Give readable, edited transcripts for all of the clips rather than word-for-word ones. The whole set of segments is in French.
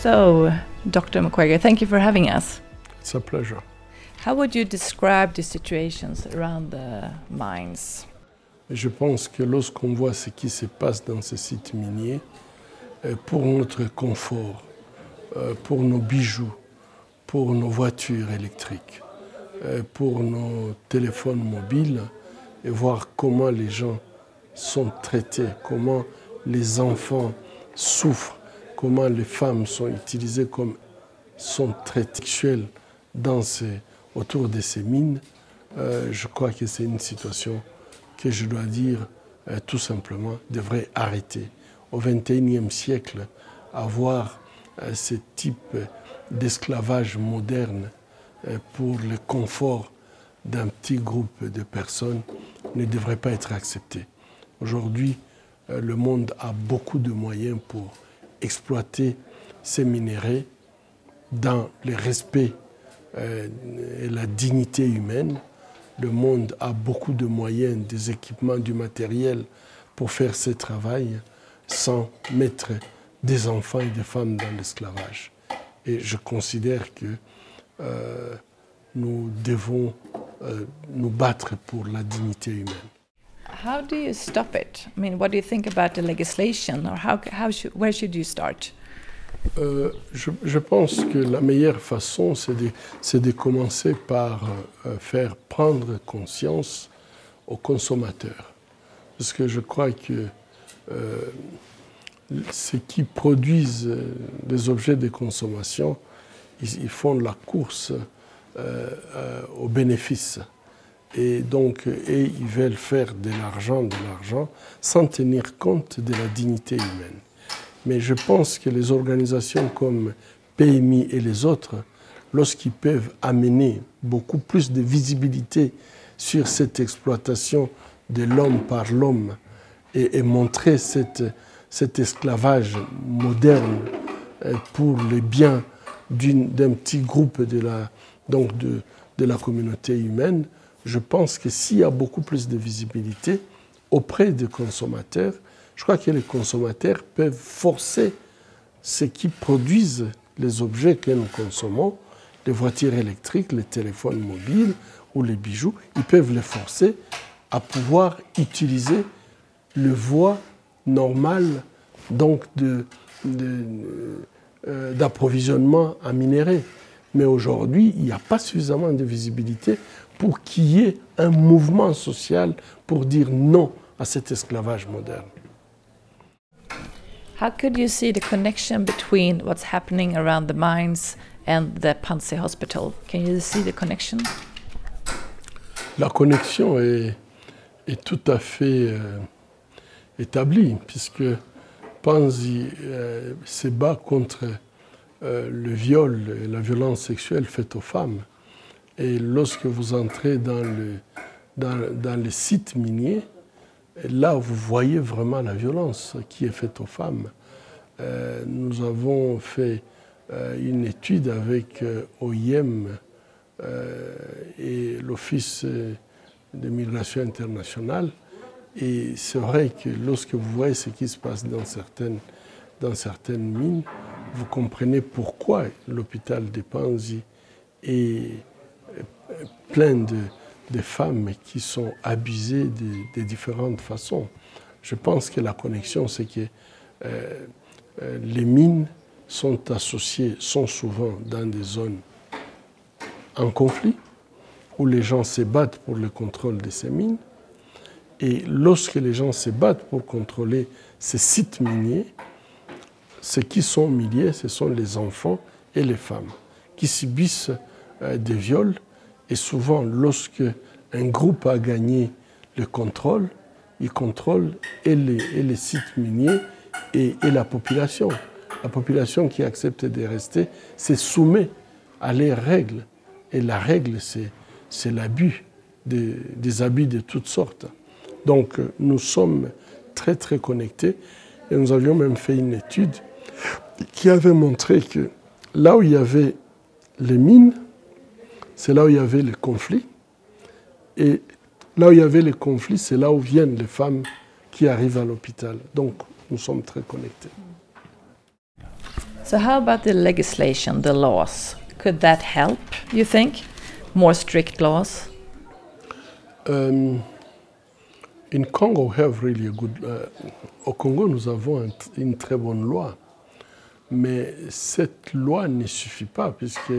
So, Dr. McGregor, thank you for having us. It's a pleasure. How would you describe the situations around the mines? Je pense que lorsqu'on voit ce qui se passe dans ces sites miniers, pour notre confort, pour nos bijoux, pour nos voitures électriques, pour nos téléphones mobiles, et voir comment les gens sont traités, comment les enfants souffrent, comment les femmes sont utilisées comme sont traitées sexuelles autour de ces mines, je crois que c'est une situation que je dois dire tout simplement devrait arrêter. Au XXIe siècle, avoir ce type d'esclavage moderne pour le confort d'un petit groupe de personnes ne devrait pas être accepté. Aujourd'hui, le monde a beaucoup de moyens pour exploiter ces minéraux dans le respect et la dignité humaine. Le monde a beaucoup de moyens, des équipements, du matériel pour faire ce travail sans mettre des enfants et des femmes dans l'esclavage. Et je considère que nous devons nous battre pour la dignité humaine. How do you stop it? I mean, what do you think about the legislation, or where should you start? Je pense que la meilleure façon, c'est de commencer par faire prendre conscience aux consommateurs. Parce que je crois que ceux qui produisent des objets de consommation, ils font la course aux bénéfices. Et donc, ils veulent faire de l'argent sans tenir compte de la dignité humaine. Mais je pense que les organisations comme PMI et les autres, lorsqu'ils peuvent amener beaucoup plus de visibilité sur cette exploitation de l'homme par l'homme et montrer cet esclavage moderne pour le bien d'un petit groupe de la communauté humaine, je pense que s'il y a beaucoup plus de visibilité auprès des consommateurs, je crois que les consommateurs peuvent forcer ceux qui produisent les objets que nous consommons, les voitures électriques, les téléphones mobiles ou les bijoux, ils peuvent les forcer à pouvoir utiliser le voie normale d'approvisionnement en minerais. Mais aujourd'hui, il n'y a pas suffisamment de visibilité pour qu'il y ait un mouvement social pour dire non à cet esclavage moderne. How could you see the connection between what's happening around the mines and the Panzi Hospital? Can you see the connection? La connexion est tout à fait établie, puisque Panzi se bat contre le viol et la violence sexuelle faite aux femmes. Et lorsque vous entrez dans les sites miniers, là, vous voyez vraiment la violence qui est faite aux femmes. Nous avons fait une étude avec OIM et l'Office de migration internationale. Et c'est vrai que lorsque vous voyez ce qui se passe dans certaines mines, vous comprenez pourquoi l'hôpital de Panzi est plein de femmes qui sont abusées de différentes façons. Je pense que la connexion, c'est que les mines sont souvent dans des zones en conflit, où les gens se battent pour le contrôle de ces mines. Et lorsque les gens se battent pour contrôler ces sites miniers, ceux qui sont humiliés, ce sont les enfants et les femmes qui subissent des viols. Et souvent, lorsque un groupe a gagné le contrôle, il contrôle et les sites miniers et la population. La population qui accepte de rester se soumet à les règles. Et la règle, c'est l'abus, des abus de toutes sortes. Donc, nous sommes très, très connectés. Et nous avions même fait une étude qui avait montré que là où il y avait les mines, c'est là où il y avait les conflits. Et là où il y avait les conflits, c'est là où viennent les femmes qui arrivent à l'hôpital. Donc, nous sommes très connectés. So how about the legislation, the laws? Could that help, you think? More strict laws? In Congo, we have really a good... au Congo, nous avons une très bonne loi. Mais cette loi ne suffit pas, puisque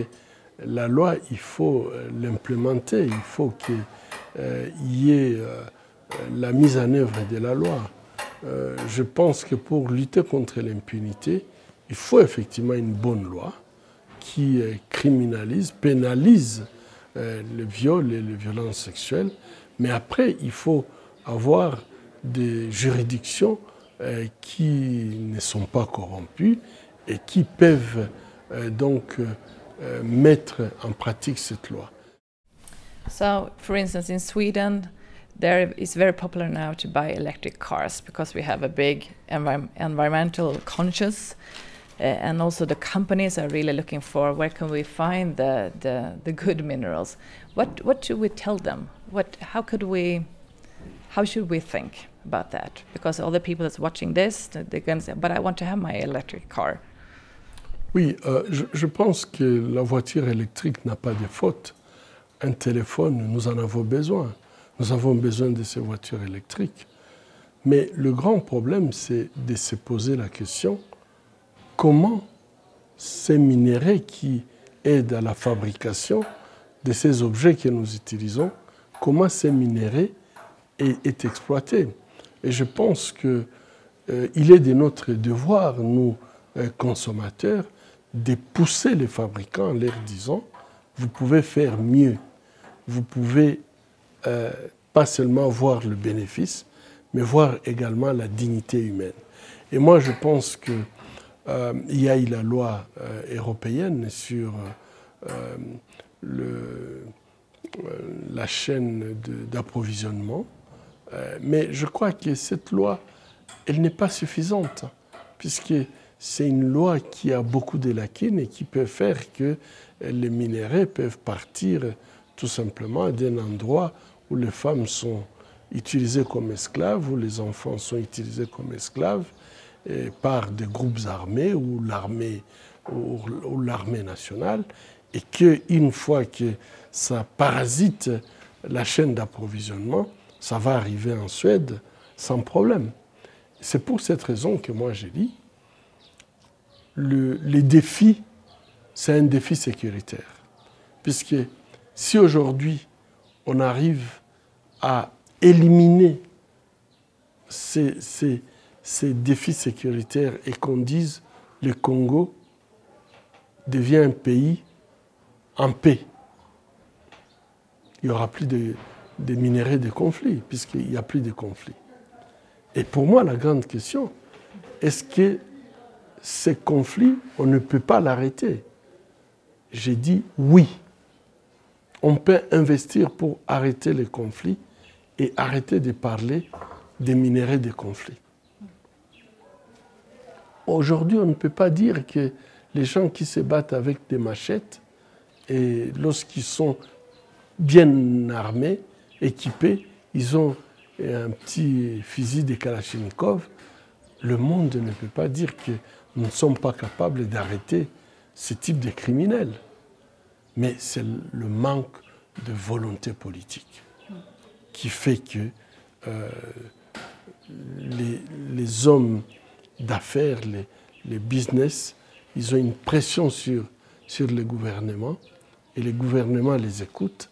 la loi, il faut l'implémenter, il faut qu'il y ait la mise en œuvre de la loi. Je pense que pour lutter contre l'impunité, il faut effectivement une bonne loi qui criminalise, pénalise le viol et les violences sexuelles. Mais après, il faut avoir des juridictions qui ne sont pas corrompues et qui peuvent donc mettre en pratique cette loi. So, for instance, in Sweden, it's very popular now to buy electric cars because we have a big environmental conscious, and also the companies are really looking for where can we find the good minerals. What should we tell them? How should we think about that? Because all the people that's watching this, they're going to say, but I want to have my electric car. Oui, je pense que la voiture électrique n'a pas de faute. Un téléphone, nous en avons besoin. Nous avons besoin de ces voitures électriques. Mais le grand problème, c'est de se poser la question, comment ces minéraux qui aident à la fabrication de ces objets que nous utilisons, comment ces minéraux est exploité. Et je pense qu'il est de notre devoir, nous, consommateurs, de pousser les fabricants en leur disant « vous pouvez faire mieux, vous pouvez pas seulement voir le bénéfice, mais voir également la dignité humaine ». Et moi, je pense qu'il y a eu la loi européenne sur la chaîne d'approvisionnement, mais je crois que cette loi, elle n'est pas suffisante, puisque c'est une loi qui a beaucoup de lacunes et qui peut faire que les minéraux peuvent partir tout simplement d'un endroit où les femmes sont utilisées comme esclaves, où les enfants sont utilisés comme esclaves par des groupes armés ou l'armée nationale, et qu'une fois que ça parasite la chaîne d'approvisionnement, ça va arriver en Suède sans problème. C'est pour cette raison que moi j'ai dit, les défis, c'est un défi sécuritaire. Puisque si aujourd'hui on arrive à éliminer ces défis sécuritaires et qu'on dise le Congo devient un pays en paix, il n'y aura plus de minéraux de conflit, puisqu'il n'y a plus de conflit. Et pour moi, la grande question, est-ce que ces conflits, on ne peut pas l'arrêter? J'ai dit oui. On peut investir pour arrêter les conflits et arrêter de parler des minéraux de conflit. Aujourd'hui, on ne peut pas dire que les gens qui se battent avec des machettes, et lorsqu'ils sont bien armés, équipés, ils ont un petit fusil de Kalachnikov, le monde ne peut pas dire que nous ne sommes pas capables d'arrêter ce type de criminels. Mais c'est le manque de volonté politique qui fait que les hommes d'affaires, les business, ils ont une pression sur le gouvernement et le gouvernement les écoute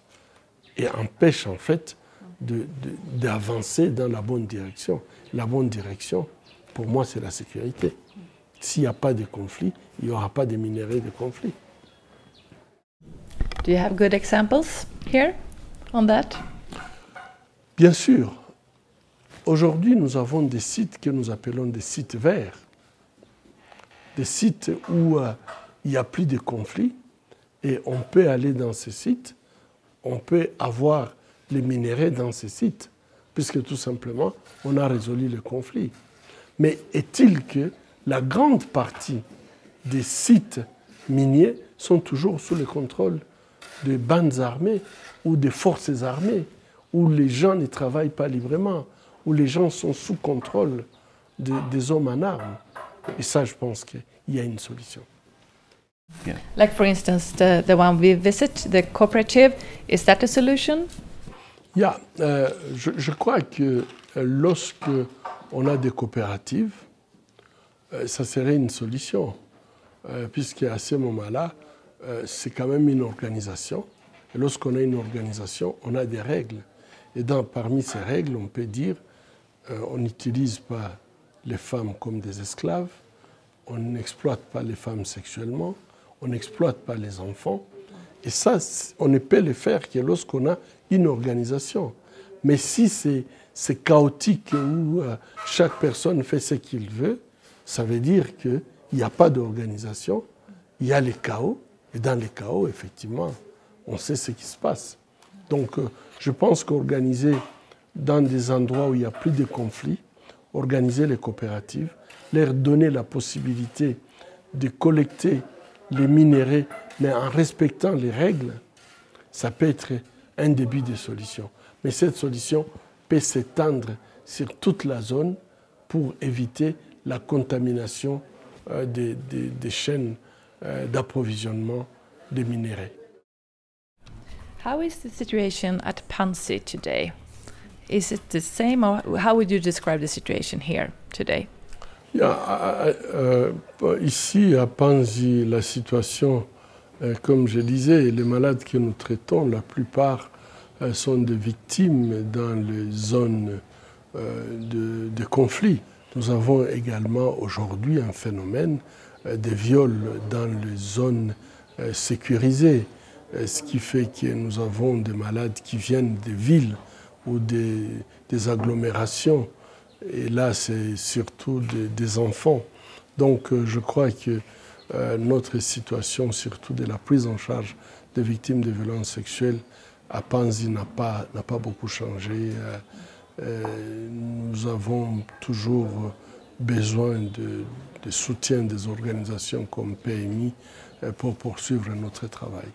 et empêche en fait d'avancer dans la bonne direction. La bonne direction, pour moi, c'est la sécurité. S'il n'y a pas de conflit, il n'y aura pas de minéraux de conflit. Do you have good examples here on that? Bien sûr. Aujourd'hui, nous avons des sites que nous appelons des sites verts. Des sites où il n'y a plus de conflits et on peut aller dans ces sites, on peut avoir les minéraux dans ces sites, puisque tout simplement, on a résolu le conflit. Mais est-il que la grande partie des sites miniers sont toujours sous le contrôle de bandes armées ou de forces armées, où les gens ne travaillent pas librement, où les gens sont sous contrôle des hommes en armes? Et ça, je pense qu'il y a une solution. Yeah. Like for instance, the one we visit, the cooperative, is that a solution? Yeah, je crois que lorsque on a des coopératives, ça serait une solution, puisqu'à ce moment-là, c'est quand même une organisation. Et lorsqu'on a une organisation, on a des règles. Et parmi ces règles, on peut dire on n'utilise pas les femmes comme des esclaves, on n'exploite pas les femmes sexuellement, on n'exploite pas les enfants. Et ça, on ne peut le faire que lorsqu'on a une organisation. Mais si c'est chaotique où chaque personne fait ce qu'il veut, ça veut dire qu'il n'y a pas d'organisation, il y a les chaos. Et dans les chaos, effectivement, on sait ce qui se passe. Donc, je pense qu'organiser dans des endroits où il n'y a plus de conflits, organiser les coopératives, leur donner la possibilité de collecter les minéraux, mais en respectant les règles, ça peut être un début de solution. Mais cette solution peut s'étendre sur toute la zone pour éviter la contamination des chaînes d'approvisionnement des minéraux. How is the situation at Panzi today? Is it the same, or how would you describe the situation here today? Ici, à Panzi, la situation, comme je disais, les malades que nous traitons, la plupart sont des victimes dans les zones de conflit. Nous avons également aujourd'hui un phénomène de viols dans les zones sécurisées, ce qui fait que nous avons des malades qui viennent des villes ou des agglomérations. Et là, c'est surtout des enfants. Donc, je crois que notre situation, surtout de la prise en charge des victimes de violences sexuelles, à Panzi n'a pas beaucoup changé. Nous avons toujours besoin de soutien des organisations comme PMI pour poursuivre notre travail.